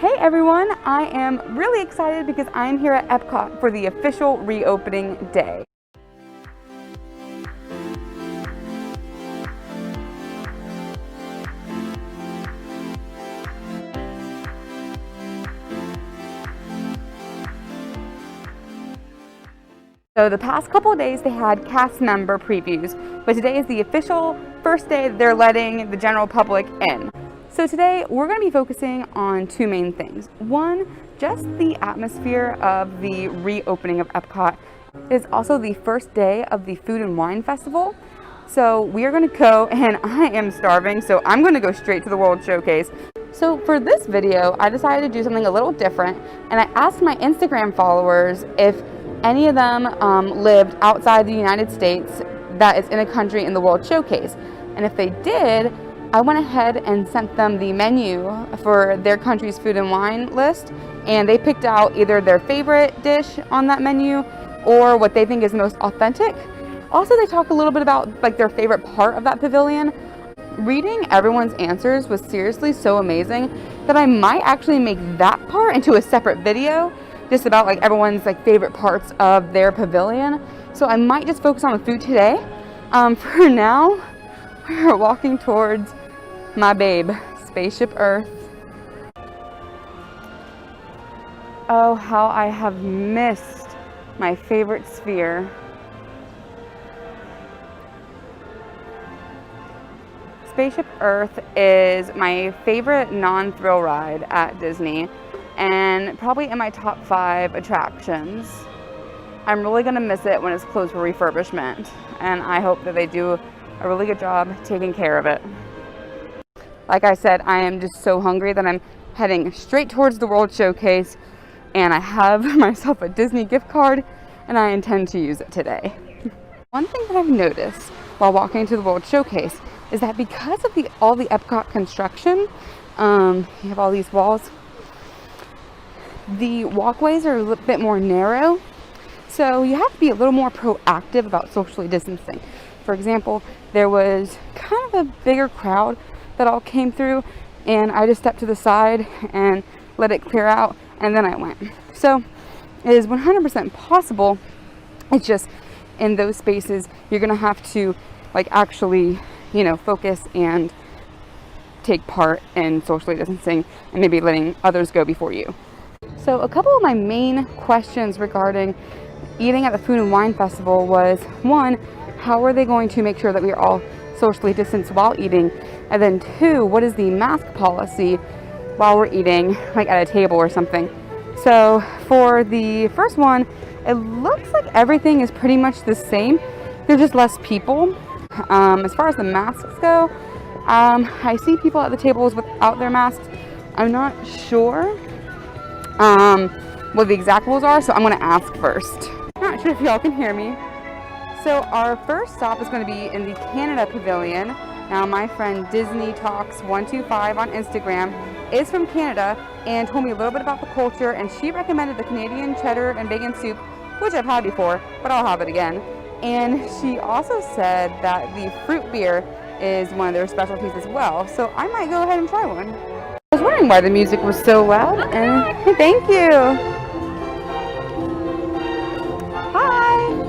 Hey everyone, I am really excited because I'm here at Epcot for the official reopening day. So the past couple of days they had cast member previews, but today is the official first day they're letting the general public in. So today we're going to be focusing on two main things. One, just the atmosphere of the reopening of Epcot. It is also the first day of the Food and Wine Festival. So we are going to go, and I am starving, so I'm going to go straight to the World Showcase. So for this video, I decided to do something a little different, and I asked my Instagram followers if any of them lived outside the United States that is in a country in the World Showcase. And if they did, I went ahead and sent them the menu for their country's food and wine list, and they picked out either their favorite dish on that menu or what they think is most authentic. Also, they talk a little bit about like their favorite part of that pavilion. Reading everyone's answers was seriously so amazing that I might actually make that part into a separate video, just about like everyone's like favorite parts of their pavilion. So I might just focus on the food today. For now, we're walking towards my babe, Spaceship Earth. Oh, how I have missed my favorite sphere. Spaceship Earth is my favorite non-thrill ride at Disney, and probably in my top 5 attractions. I'm really gonna miss it when it's closed for refurbishment, and I hope that they do a really good job taking care of it. Like I said, I am just so hungry that I'm heading straight towards the World Showcase, and I have myself a Disney gift card, and I intend to use it today. One thing that I've noticed while walking to the World Showcase is that because of all the Epcot construction, you have all these walls, the walkways are a little bit more narrow, so you have to be a little more proactive about socially distancing. For example, there was kind of a bigger crowd that all came through, and I just stepped to the side and let it clear out, and then I went. So it is 100% possible. It's just in those spaces you're gonna have to like actually, you know, focus and take part in socially distancing and maybe letting others go before you. So a couple of my main questions regarding eating at the Food and Wine Festival was, one, how are they going to make sure that we are all socially distanced while eating? And then 2, what is the mask policy while we're eating, like at a table or something? So for the first one, it looks like everything is pretty much the same. There's just less people. As far as the masks go, I see people at the tables without their masks. I'm not sure what the exact rules are, so I'm going to ask first. Not sure if y'all can hear me. So our first stop is going to be in the Canada Pavilion. Now my friend Disney Talks 125 on Instagram is from Canada and told me a little bit about the culture, and she recommended the Canadian cheddar and bacon soup, which I've had before, but I'll have it again. And she also said that the fruit beer is one of their specialties as well, so I might go ahead and try one. I was wondering why the music was so loud, and hey, thank you. Hi.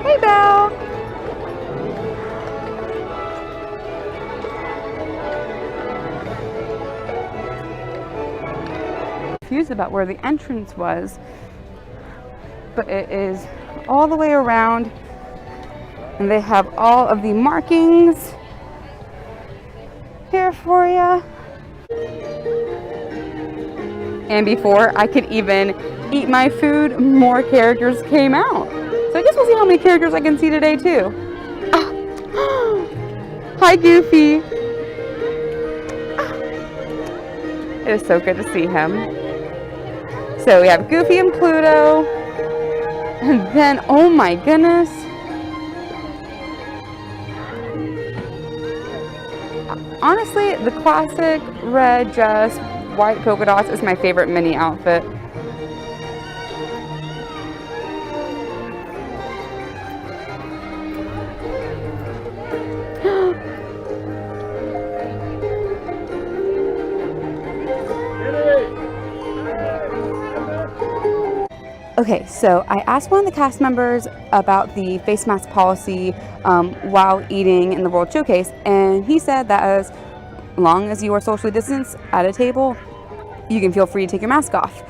Hey, Belle. Confused about where the entrance was, but it is all the way around, and they have all of the markings here for you. And before I could even eat my food, more characters came out. So I guess we'll see how many characters I can see today too. Ah. Hi, Goofy. Ah. It is so good to see him. So we have Goofy and Pluto, and then, oh my goodness, Honestly, the classic red dress, white polka dots is my favorite Minnie outfit. Okay, so I asked one of the cast members about the face mask policy while eating in the World Showcase, and he said that as long as you are socially distanced at a table, you can feel free to take your mask off.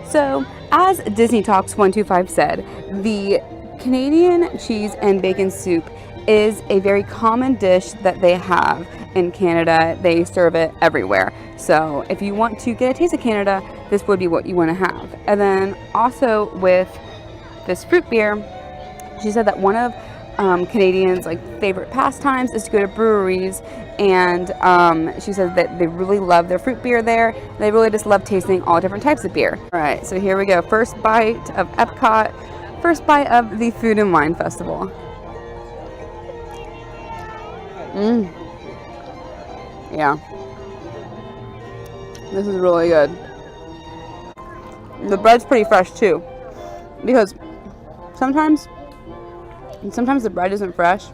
So, as Disney Talks 125 said, the Canadian cheese and bacon soup is a very common dish that they have in Canada. They serve it everywhere. So if you want to get a taste of Canada, this would be what you want to have. And then also with this fruit beer, she said that one of Canadians' favorite pastimes is to go to breweries, and she said that they really love their fruit beer there. They really just love tasting all different types of beer. All right, so here we go. First bite of Epcot, first bite of the Food and Wine Festival. Yeah, this is really good. The bread's pretty fresh too, because sometimes the bread isn't fresh,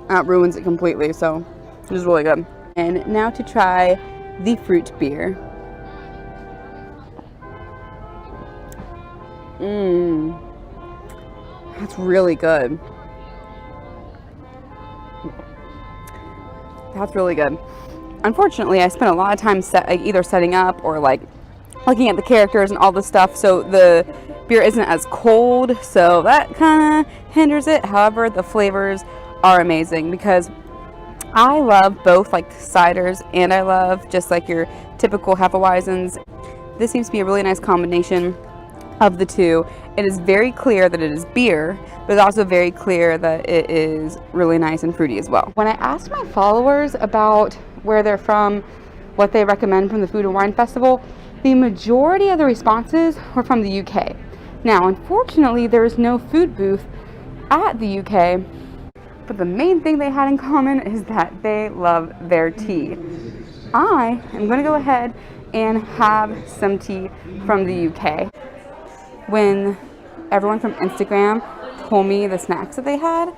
and it ruins it completely. So this is really good. And now to try the fruit beer. That's really good. That's really good. Unfortunately, I spent a lot of time either setting up or looking at the characters and all the stuff, so the beer isn't as cold, so that kind of hinders it. However, the flavors are amazing because I love both ciders, and I love just your typical Hefeweizens. This seems to be a really nice combination of the two. It is very clear that it is beer, but it's also very clear that it is really nice and fruity as well. When I asked my followers about where they're from, what they recommend from the Food and Wine Festival, the majority of the responses were from the UK. Now, unfortunately, there is no food booth at the UK, but the main thing they had in common is that they love their tea. I am going to go ahead and have some tea from the UK. When everyone from Instagram told me the snacks that they had,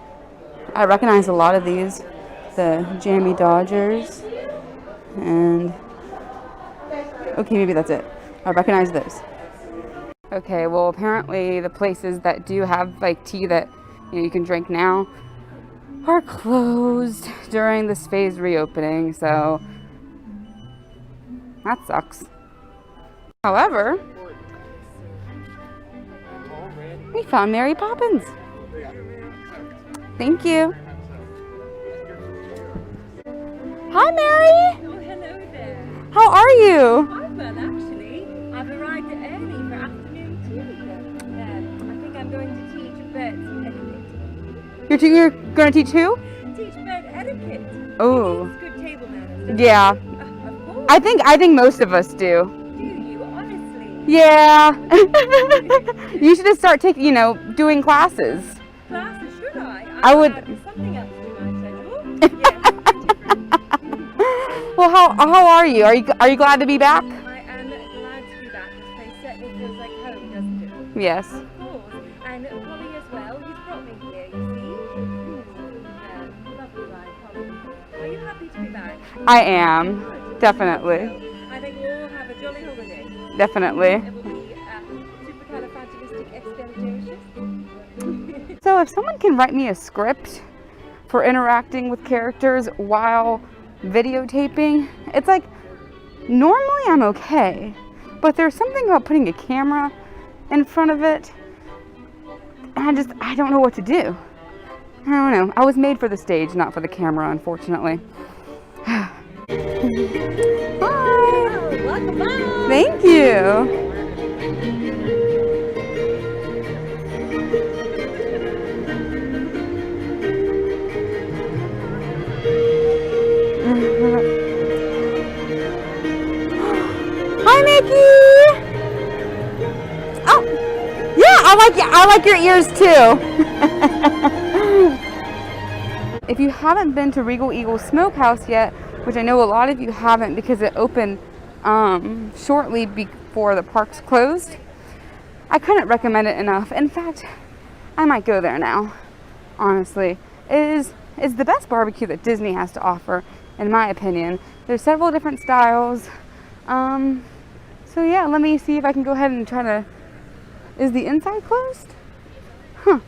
I recognized a lot of these. The Jammy Dodgers, and okay, maybe that's it. I recognize those. Okay, well apparently the places that do have tea that you can drink now are closed during this phased reopening, so that sucks. However, we found Mary Poppins. Thank you. Hi, Mary. Oh, hello there. How are you? I'm well, actually. I've arrived early for afternoon tea. I think I'm going to teach bird etiquette. You're going to teach who? Teach bird etiquette. Oh. It's good table manners. Yeah. Of course. I think most of us do. Do you, honestly? Yeah. You should just start taking, doing classes. Classes, should I? I would. Something else to do my schedule. Yeah. Well, how are you? Are you glad to be back? I am glad to be back. This place certainly feels like home, doesn't it? Yes. Of course. And Polly as well. He's brought me here, you see. Lovely ride, Polly. Are you happy to be back? I am. Good. Definitely. I think we'll have a jolly holiday. Definitely. It will be supercalifragilisticexpialidocious. So if someone can write me a script for interacting with characters while videotaping, it's normally I'm okay, but there's something about putting a camera in front of it, and I don't know what to do. I don't know. I was made for the stage, not for the camera, unfortunately. Hi. Welcome back. Thank you. Hi, Mickey. Oh, yeah, I like your ears too. If you haven't been to Regal Eagle Smokehouse yet, which I know a lot of you haven't because it opened shortly before the parks closed. I couldn't recommend it enough. In fact, I might go there now, honestly. It is the best barbecue that Disney has to offer, in my opinion. There's several different styles. So yeah, let me see if I can go ahead and try to... Is the inside closed? Huh.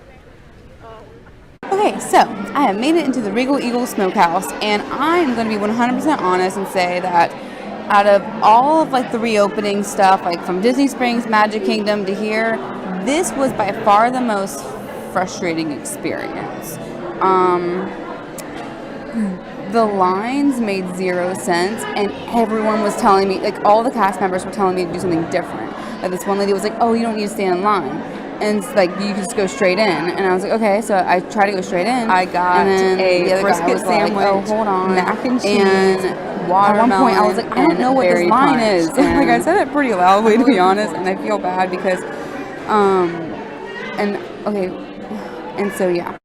Okay, so I have made it into the Regal Eagle Smokehouse, and I am going to be 100% honest and say that out of all of like the reopening stuff, like from Disney Springs, Magic Kingdom to here, this was by far the most frustrating experience. The lines made zero sense, and everyone was telling me, like all the cast members were telling me to do something different. Like this one lady was like, "Oh, you don't need to stand in line," and it's like you can just go straight in. And I was like, "Okay," so I tried to go straight in. I got a brisket sandwich, like, "Oh, hold on, mac and cheese, and watermelon." At one point, I was like, "I don't know what this line is." Like I said it pretty loudly, to be honest, and I feel bad because, and so yeah.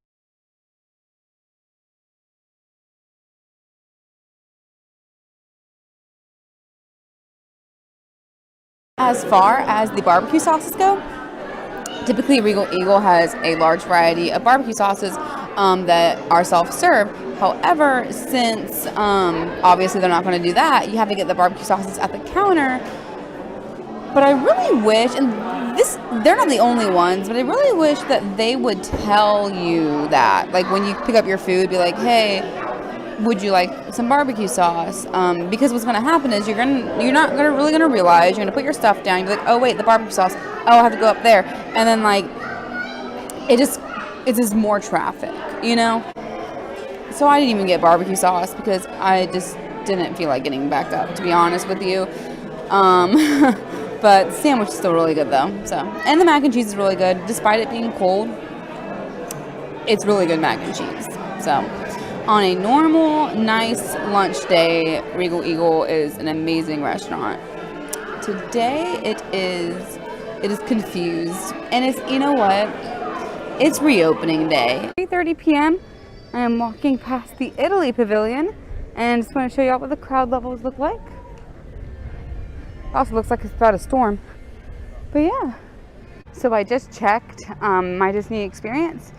As far as the barbecue sauces go, typically Regal Eagle has a large variety of barbecue sauces that are self-serve. However, since obviously they're not going to do that, you have to get the barbecue sauces at the counter. But I really wish, and they're not the only ones, but I really wish that they would tell you that. Like when you pick up your food, be like, "Hey, would you like some barbecue sauce?" Because what's going to happen is you're not really going to realize. You're going to put your stuff down. You're like, "Oh wait, the barbecue sauce. Oh, I have to go up there," and then like it's just more traffic, you know. So I didn't even get barbecue sauce because I just didn't feel like getting back up, to be honest with you. But the sandwich is still really good though. So, and the mac and cheese is really good, despite it being cold. It's really good mac and cheese. So, on a normal, nice lunch day, Regal Eagle is an amazing restaurant. Today it is confused, and it's, you know what? It's reopening day. 3:30 p.m. I am walking past the Italy Pavilion, and just want to show you all what the crowd levels look like. Also looks like it's about a storm, but yeah. So I just checked my Disney experience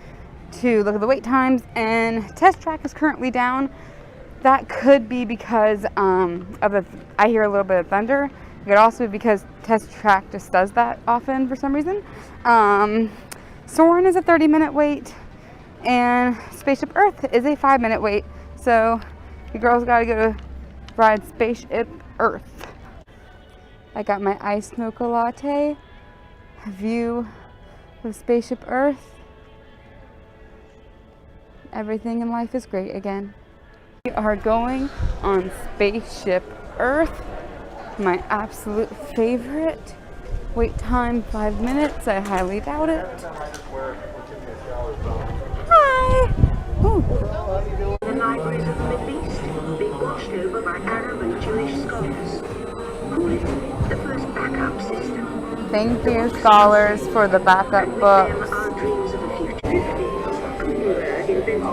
to look at the wait times, and Test Track is currently down. That could be because I hear a little bit of thunder. It could also be because Test Track just does that often for some reason. Soarin' is a 30-minute wait, and Spaceship Earth is a 5-minute wait. So you girls gotta go to ride Spaceship Earth. I got my iced mocha latte, a view of Spaceship Earth. Everything in life is great again. We are going on Spaceship Earth, my absolute favorite. Wait time 5 minutes. I highly doubt it. Hi. Ooh. The libraries of the Middle East, being watched over by Arab and Jewish scholars. Call it the first backup system. Thank you, scholars, for the backup books. Our dreams of the future.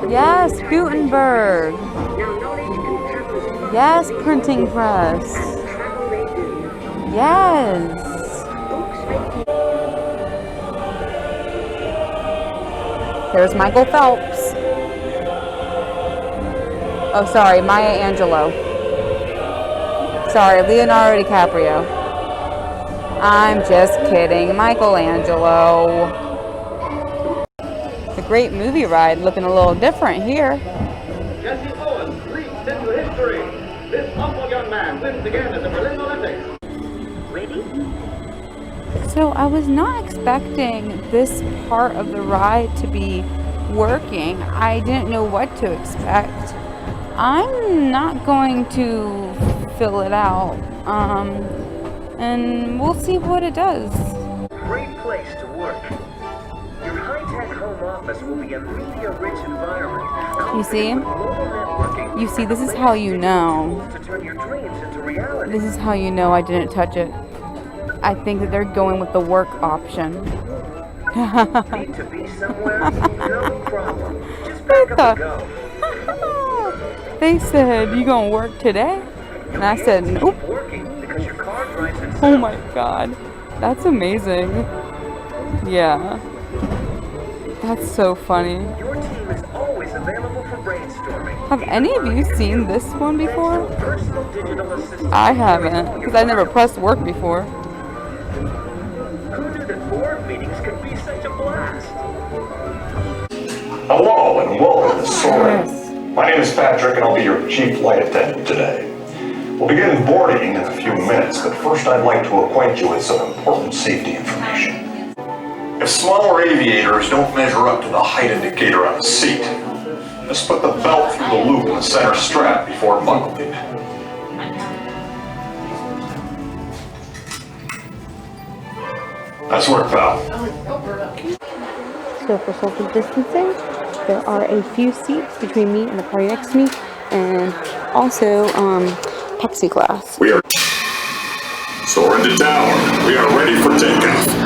Yes, Gutenberg. Now knowledge can travel. Yes, printing press. Yes. There's Michael Phelps. Oh, sorry, Maya Angelou. Sorry, Leonardo DiCaprio. I'm just kidding, Michelangelo. The great movie ride looking a little different here. Jesse Owens leaps into history. This humble young man wins again at the Berlin Olympics. Ready? So I was not expecting this part of the ride to be working. I didn't know what to expect. I'm not going to fill it out, and we'll see what it does. Great place to work. Your high-tech home office will be a media-rich environment. You see? With global networking, You see, this is how you know. to turn your dreams into reality. This is how you know I didn't touch it. I think that they're going with the work option. Need to be somewhere? No problem. Just back up and go. They said, "You gonna work today?" And I said, "Nope." Working because your car drives itself. Oh my god. That's amazing. Yeah. That's so funny. Your team is always available for brainstorming. Have any of you seen this one before? Personal digital assistant. I haven't, because I never pressed work before. Who knew that board meetings could be such a blast? Hello and welcome to Soaring. My name is Patrick and I'll be your chief flight attendant today. We'll begin boarding in a few minutes, but first I'd like to acquaint you with some important safety information. If smaller aviators don't measure up to the height indicator on the seat, just put the belt through the loop in the center strap before buckling. Nice work, pal. So for social distancing, there are a few seats between me and the party next to me, and also plexiglass. We are soaring to tower. We are ready for takeoff.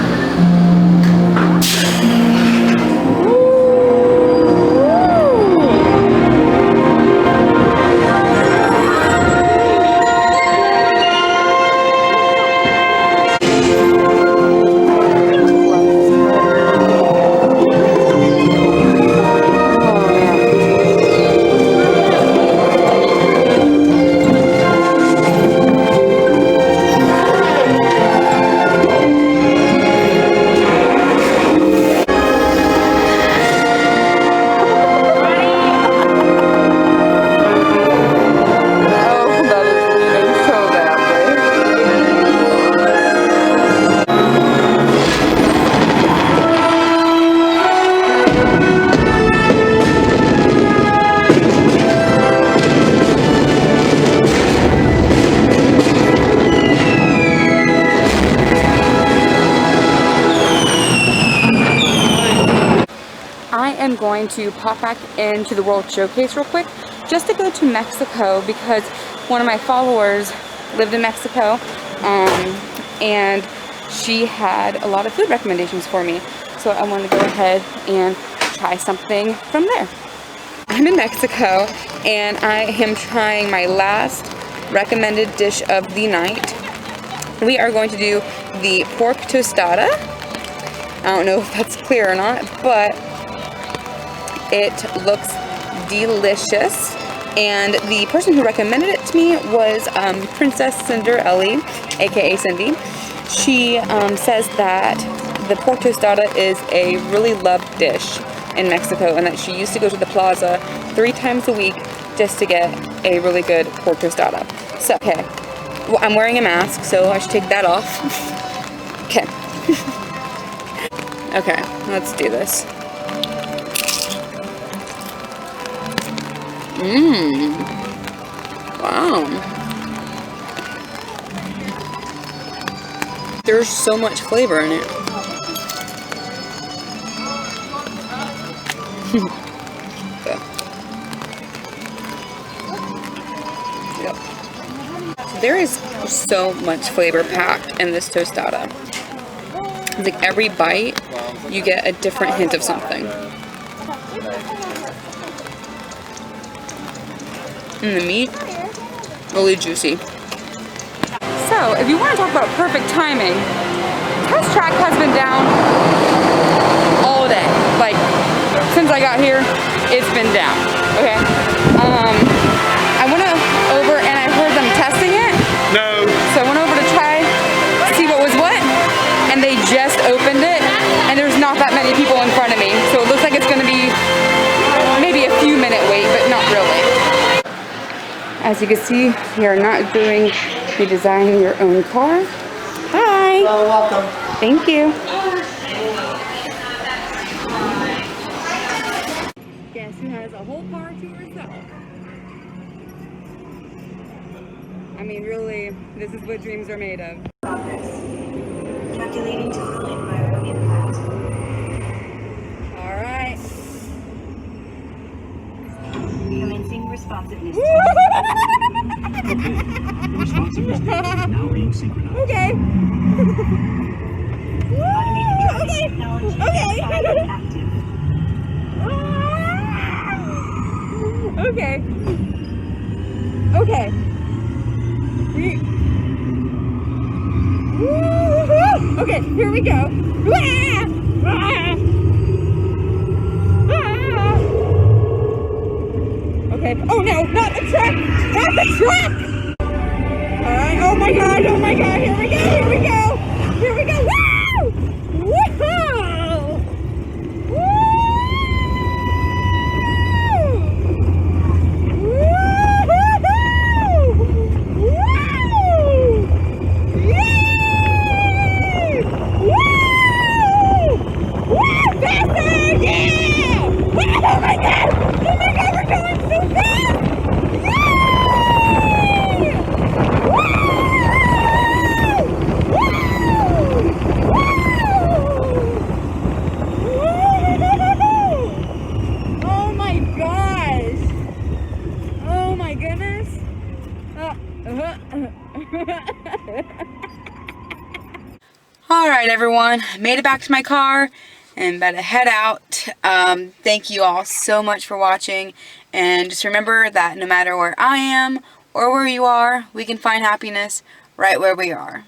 I'm going to pop back into the World Showcase real quick just to go to Mexico because one of my followers lived in Mexico and she had a lot of food recommendations for me. So I wanted to go ahead and try something from there. I'm in Mexico and I am trying my last recommended dish of the night. We are going to do the pork tostada. I don't know if that's clear or not, but it looks delicious, and the person who recommended it to me was Princess Cinderella, aka Cindy. She says that the pork tostada is a really loved dish in Mexico, and that she used to go to the plaza 3 times a week just to get a really good pork tostada. So, okay, well, I'm wearing a mask, so I should take that off. Okay. Okay, let's do this. Wow. There's so much flavor in it. Okay. Yep. There is so much flavor packed in this tostada. It's like every bite, you get a different hint of something. And the meat, really juicy. So, if you want to talk about perfect timing, Test Track has been down all day. Like, since I got here, it's been down, okay? I went over and I heard them testing it. No. So I went over to try, see what was what, and they just opened it, and there's not that many people in front of me. So it looks like it's gonna be maybe a few minute wait, but not really. As you can see, we are not doing the design your own car. Hi. Hello, welcome. Thank you. Guess who has a whole car to herself? I mean, really, this is what dreams are made of. Calculating total environmental impact. All right. Commencing responsiveness. Responsiveness now being synchronized. Okay. Automated driving Okay. technology Okay. active. Okay. Okay. Woo-hoo! Okay, here we go. Ah! Ah! Ah! Okay. Oh no, not the truck! Not the truck! Alright, oh my god, here we go, here we go! Here we go! Woo! Woo-hoo! Oh my god! Oh my god, we're going so fast! Yay! Woo! Woo! Woo! Oh my gosh! Oh my goodness! Alright everyone, made it back to my car and about to head out. Thank you all so much for watching, and just remember that no matter where I am or where you are, we can find happiness right where we are.